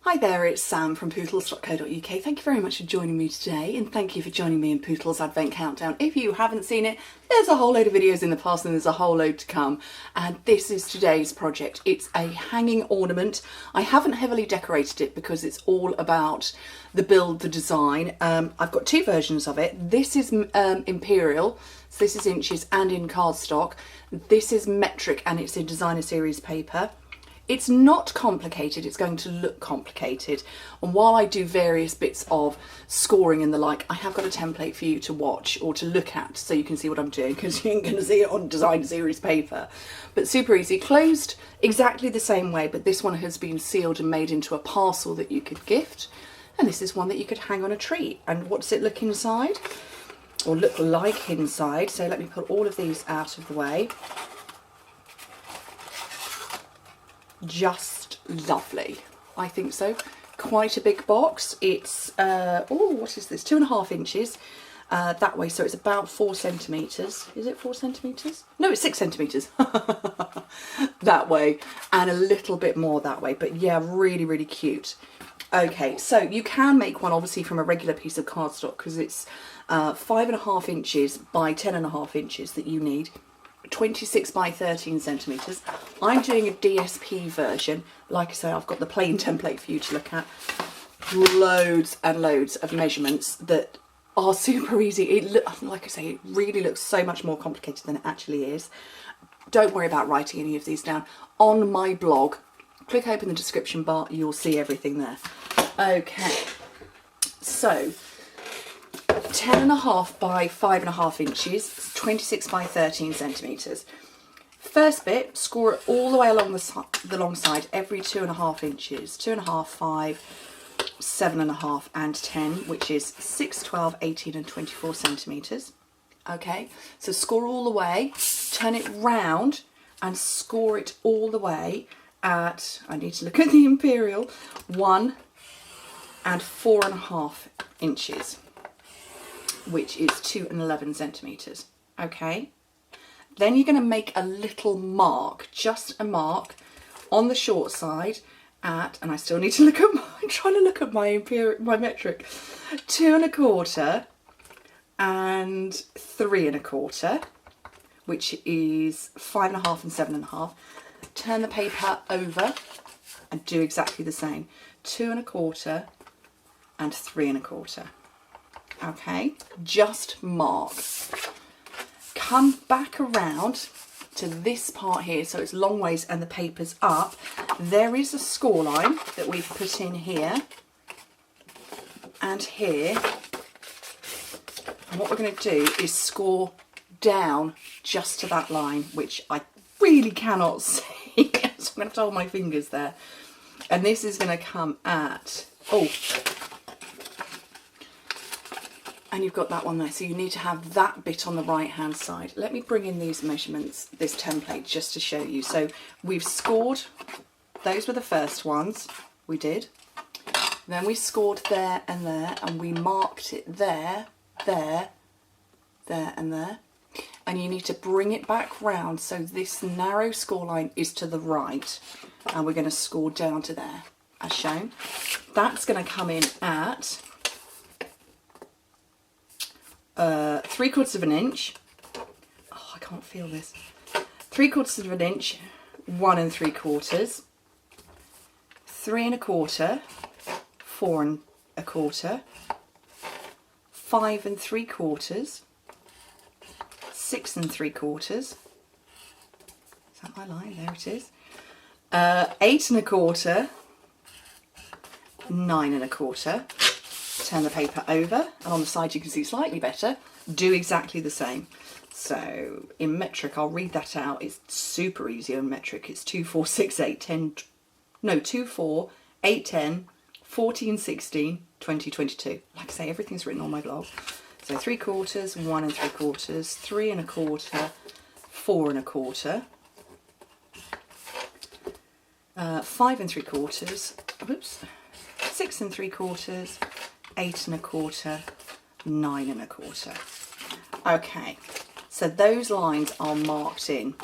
Hi there, it's Sam from Pootles.co.uk. Thank you very much for joining me today, and thank you for joining me in Pootles Advent Countdown. If you haven't seen it, there's a whole load of videos in the past and there's a whole load to come. And this is today's project. It's a hanging ornament. I haven't heavily decorated it because it's all about the build, the design. I've got two versions of it. This is Imperial, so this is inches and in cardstock. This is metric and it's in designer series paper. It's not complicated, it's going to look complicated. And while I do various bits of scoring and the like, I have got a template for you to watch or to look at so you can see what I'm doing, because you ain't going to see it on design series paper. But super easy, closed exactly the same way, but this one has been sealed and made into a parcel that you could gift. And this is one that you could hang on a tree. And what does it look inside? Or look like inside? So let me put all of these out of the way. Just lovely, I think so. Quite a big box. It's oh, what is this, 2.5 inches that way, so it's about 4 centimeters. Is it 4 centimeters? No, it's 6 centimeters that way, and a little bit more that way, but yeah, really cute. Okay, so you can make one obviously from a regular piece of cardstock because it's 5.5 inches by 10.5 inches that you need. 26 by 13 centimeters. I'm doing a DSP version. Like I say, I've got the plain template for you to look at. Loads and loads of measurements that are super easy. Like I say, it really looks so much more complicated than it actually is. Don't worry about writing any of these down. On my blog, click open the description bar, you'll see everything there. Okay, so 10.5 by 5.5 inches, 26 by 13 centimeters. First bit, score it all the way along the long side, every 2.5 inches. 2.5, 5, 7.5 and 10, which is 6, 12, 18 and 24 centimeters. Okay, so score all the way, turn it round and score it all the way at, I need to look at the Imperial, 1 and 4.5 inches. Which is 2 and 11 centimeters. Okay, then you're going to make a little mark, just a mark on the short side at, and I still need to look at I'm trying to look at my metric, 2.25 and 3.25, which is 5.5 and 7.5. Turn the paper over and do exactly the same, 2.25 and 3.25. Okay, just mark. Come back around to this part here, so it's long ways and the paper's up. There is a score line that we've put in here and here. And what we're going to do is score down just to that line, which I really cannot see. So I'm going to have to hold my fingers there. And this is going to come at, oh, and you've got that one there, so you need to have that bit on the right hand side. Let me bring in these measurements, this template, just to show you. So we've scored, those were the first ones we did. Then we scored there, and we marked it there, there, there and there. And you need to bring it back round so this narrow score line is to the right, and we're going to score down to there as shown. That's going to come in at 3/4 inch. Oh, I can't feel this. 3/4 inch, 1 3/4, 3.25, 4.25, 5 3/4, 6 3/4. Is that my line? There it is. 8.25, 9.25. Turn the paper over, and on the side you can see slightly better. Do exactly the same. So in metric, I'll read that out. It's super easy in metric. It's 2, 4, 6, 8, 10. No, 2, 4, 8, 10, 14, 16, 20, 22. Like I say, everything's written on my blog. So 3/4, 1 3/4, 3.25, 4.25, 5 3/4. Oops. 6 3/4. 8.25, 9.25. Okay, so those lines are marked in.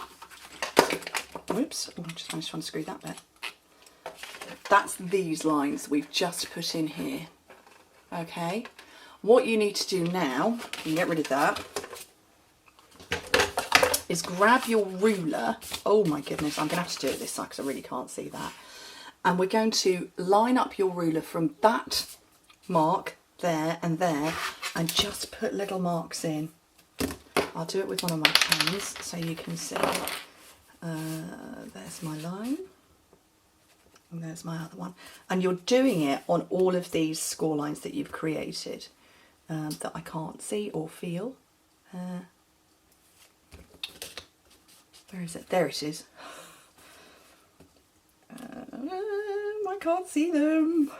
Whoops, oh, I just managed to unscrew that bit. that's these lines we've just put in here. Okay, what you need to do now, you can get rid of that, is grab your ruler. Oh my goodness, I'm gonna have to do it this side because I really can't see that. And we're going to line up your ruler from that mark there and there, and just put little marks in. I'll do it with one of my pens so you can see. There's my line, and there's my other one. And you're doing it on all of these score lines that you've created that I can't see or feel. Where is it? There it is. I can't see them.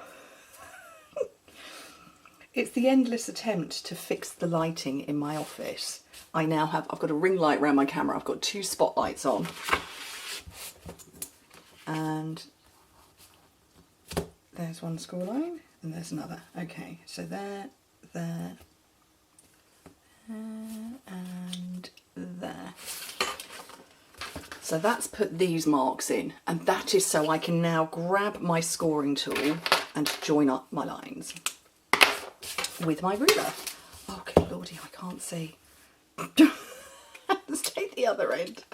It's the endless attempt to fix the lighting in my office. I've got a ring light around my camera. I've got 2 spotlights on. And there's one score line and there's another. Okay, so there, and there. So that's put these marks in, and that is so I can now grab my scoring tool and join up my lines with my ruler. Oh, good lordy, I can't see. Let's take the other end.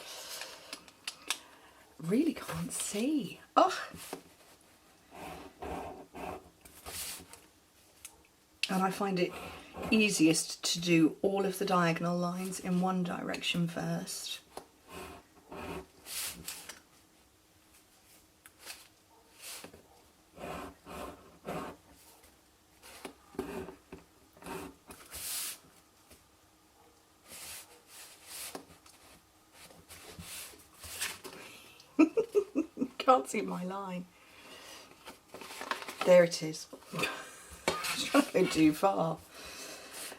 Really can't see. Oh. And I find it easiest to do all of the diagonal lines in one direction first. Can't see my line. There it is. I was trying to go too far.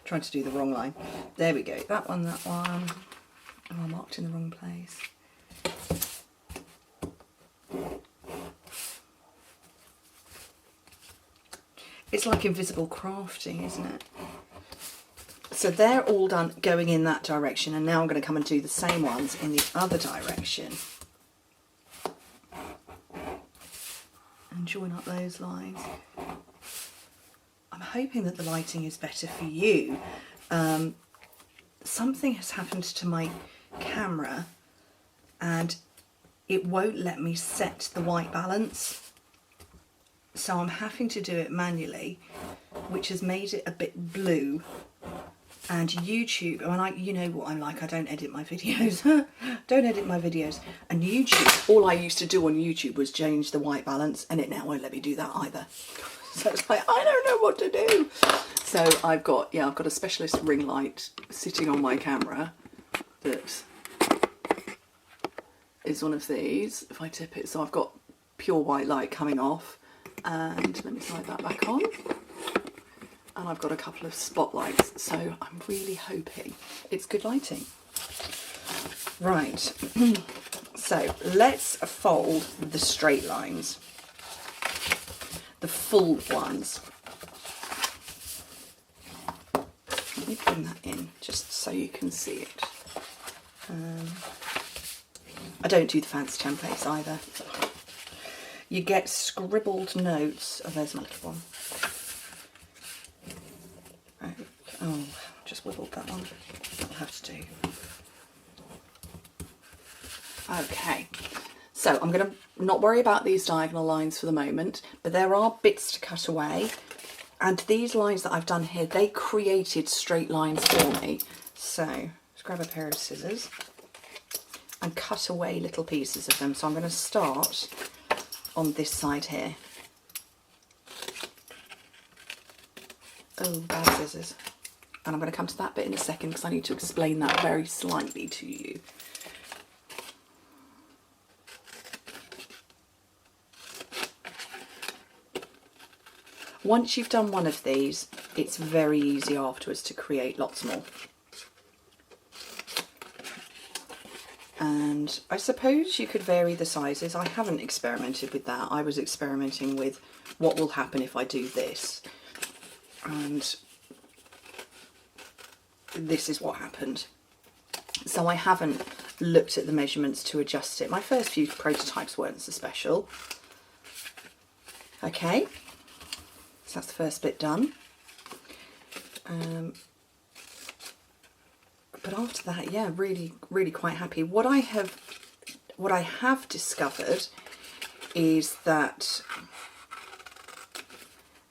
Trying to do the wrong line. There we go. That one, that one. Oh, I marked in the wrong place. It's like invisible crafting, isn't it? So they're all done going in that direction, and now I'm going to come and do the same ones in the other direction. And join up those lines. I'm hoping that the lighting is better for you. Something has happened to my camera and it won't let me set the white balance. So I'm having to do it manually, which has made it a bit blue. And YouTube, you know what I'm like, I don't edit my videos. Don't edit my videos. And YouTube, all I used to do on YouTube was change the white balance, and it now won't let me do that either. So it's like, I don't know what to do. So I've got a specialist ring light sitting on my camera that is one of these. If I tip it, so I've got pure white light coming off, and let me slide that back on. And I've got a couple of spotlights, so I'm really hoping it's good lighting. Right, so let's fold the straight lines, the full ones. Let me bring that in just so you can see it. I don't do the fancy templates either. You get scribbled notes. Oh, there's my little one. Oh, just wibbled that one. That'll have to do. Okay, so I'm going to not worry about these diagonal lines for the moment, but there are bits to cut away. And these lines that I've done here, they created straight lines for me. So let's grab a pair of scissors and cut away little pieces of them. So I'm going to start on this side here. Oh, bad scissors. And I'm going to come to that bit in a second because I need to explain that very slightly to you. Once you've done one of these, it's very easy afterwards to create lots more. And I suppose you could vary the sizes. I haven't experimented with that. I was experimenting with what will happen if I do this. And this is what happened. So I haven't looked at the measurements to adjust it. My first few prototypes weren't so special. Okay, so that's the first bit done. But after that, yeah, really quite happy. What I have discovered is that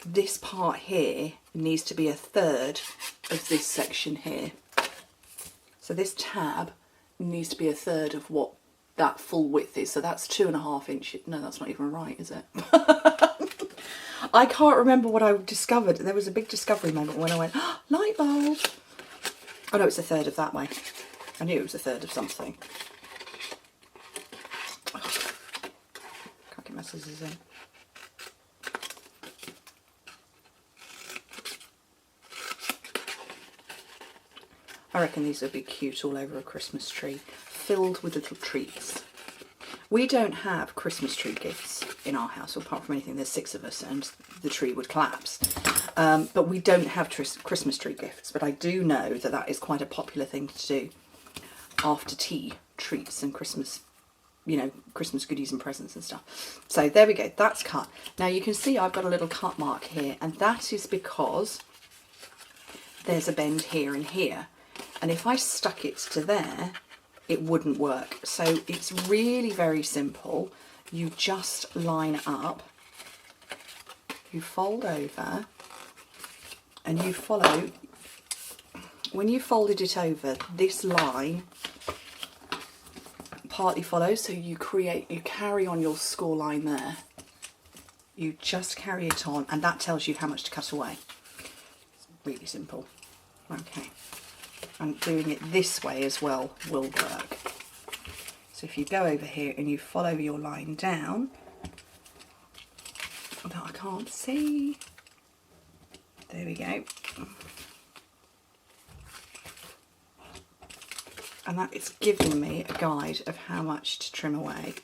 this part here needs to be a third of this section here. So this tab needs to be a third of what that full width is. So that's 2.5 inches. No, that's not even right, is it? I can't remember what I discovered. There was a big discovery moment when I went, oh, light bulb. Oh no, it's a third of that way. I knew it was a third of something. Oh, can't get my scissors in. I reckon these would be cute all over a Christmas tree, filled with little treats. We don't have Christmas tree gifts in our house, apart from anything. There's 6 of us and the tree would collapse. But we don't have Christmas tree gifts. But I do know that that is quite a popular thing to do after tea, treats and Christmas, you know, Christmas goodies and presents and stuff. So there we go, that's cut. Now you can see I've got a little cut mark here, and that is because there's a bend here and here. And if I stuck it to there, it wouldn't work. So it's really very simple. You just line up, you fold over, and you follow. When you folded it over, this line partly follows, so you carry on your score line there. You just carry it on, and that tells you how much to cut away. It's really simple. Okay. And doing it this way as well will work. So if you go over here and you follow your line down, oh, I can't see. There we go. And that is giving me a guide of how much to trim away.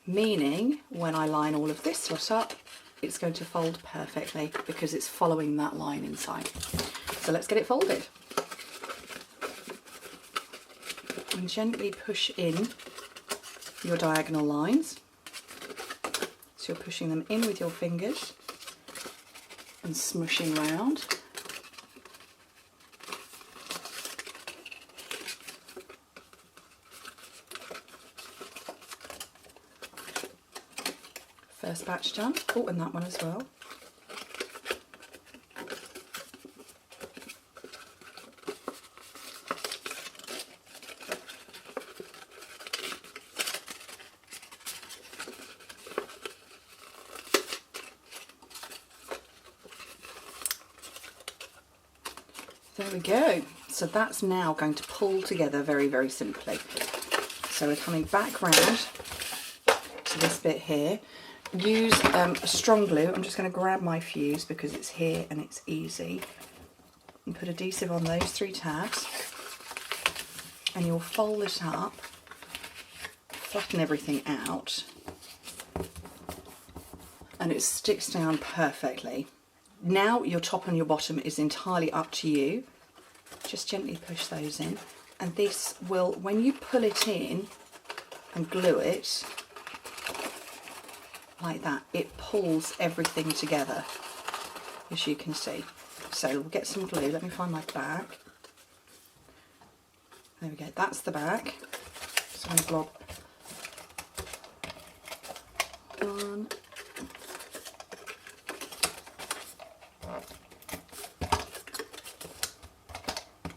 Meaning, when I line all of this lot up, it's going to fold perfectly because it's following that line inside. So let's get it folded. And gently push in your diagonal lines. So you're pushing them in with your fingers and smushing round. First batch done. Oh, and that one as well. There we go. So that's now going to pull together very, very simply. So we're coming back round to this bit here. Use a strong glue. I'm just going to grab my fuse because it's here and it's easy. And put adhesive on those 3 tabs. And you'll fold it up, flatten everything out, and it sticks down perfectly. Now your top and your bottom is entirely up to you. Just gently push those in, and this will, when you pull it in and glue it like that, it pulls everything together, as you can see. So we'll get some glue. Let me find my back. There we go, that's the back. So I'm blob one.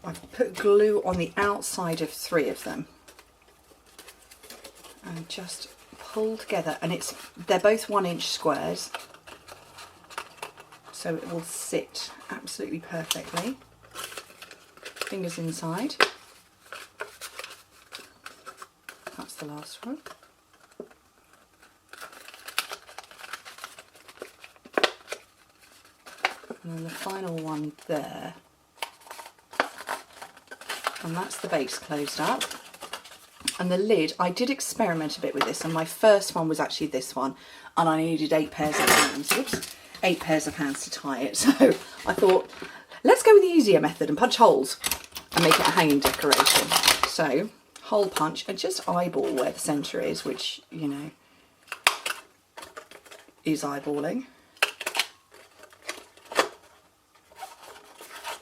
I've put glue on the outside of 3 of them and just pull together, and they're both 1-inch squares, so it will sit absolutely perfectly. Fingers inside. That's the last one. And then the final one there. And that's the base closed up. And the lid, I did experiment a bit with this, and my first one was actually this one, and I needed 8 pairs of hands. Whoops, 8 pairs of hands to tie it. So I thought, let's go with the easier method and punch holes. and make it a hanging decoration. So hole punch and just eyeball where the centre is, which, you know, is eyeballing.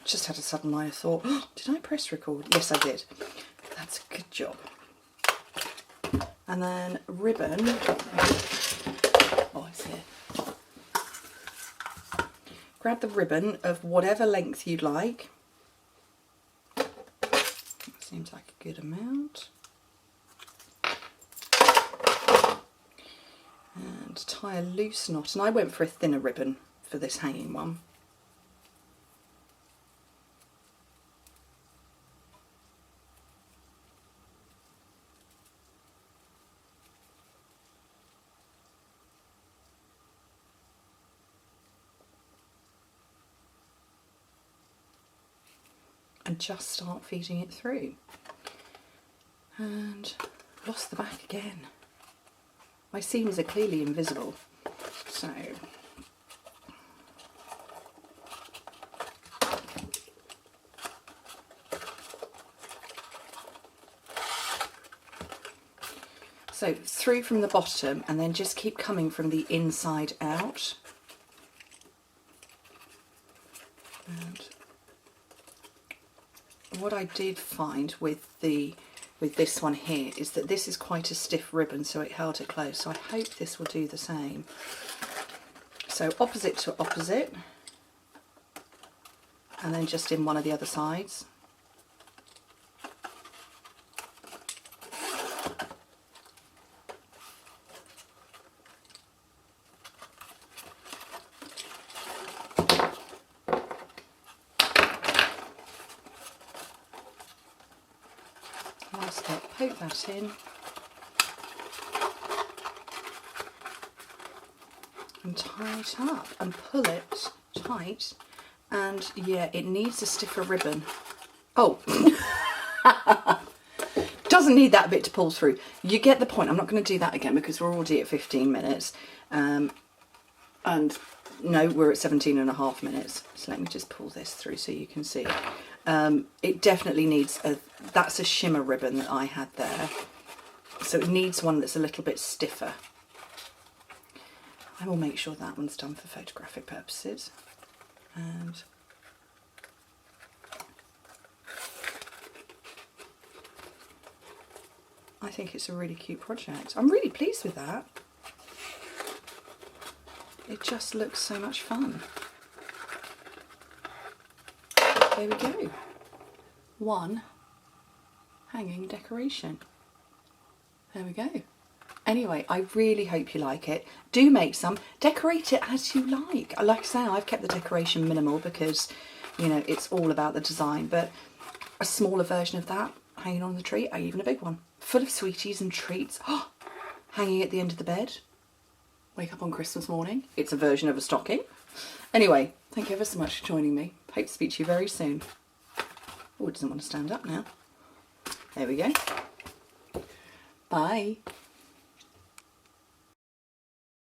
Just had a sudden line of thought, oh, did I press record? Yes, I did. That's a good job. And then ribbon. Oh, it's here. Grab the ribbon of whatever length you'd like. Seems like a good amount. And tie a loose knot. And I went for a thinner ribbon for this hanging one. And just start feeding it through. And lost the back again. My seams are clearly invisible, so through from the bottom, and then just keep coming from the inside out. And what I did find with this one here is that this is quite a stiff ribbon, so it held it close. So I hope this will do the same. So opposite to opposite, and then just in one of the other sides. Last step, poke that in, and tie it up and pull it tight. And yeah, it needs a stiffer ribbon. Oh, doesn't need that bit to pull through. You get the point. I'm not going to do that again because we're already at 15 minutes. And no, we're at 17.5 minutes. So let me just pull this through so you can see. It definitely needs that's a shimmer ribbon that I had there. So it needs one that's a little bit stiffer. I will make sure that one's done for photographic purposes. And I think it's a really cute project. I'm really pleased with that. It just looks so much fun. There we go. One hanging decoration. There we go. Anyway, I really hope you like it. Do make some. Decorate it as you like. Like I say, I've kept the decoration minimal because, you know, it's all about the design. But a smaller version of that hanging on the tree, or even a big one, full of sweeties and treats. Oh, hanging at the end of the bed. Wake up on Christmas morning. It's a version of a stocking. Anyway, thank you ever so much for joining me. Hope to speak to you very soon. Oh, it doesn't want to stand up now. There we go. Bye.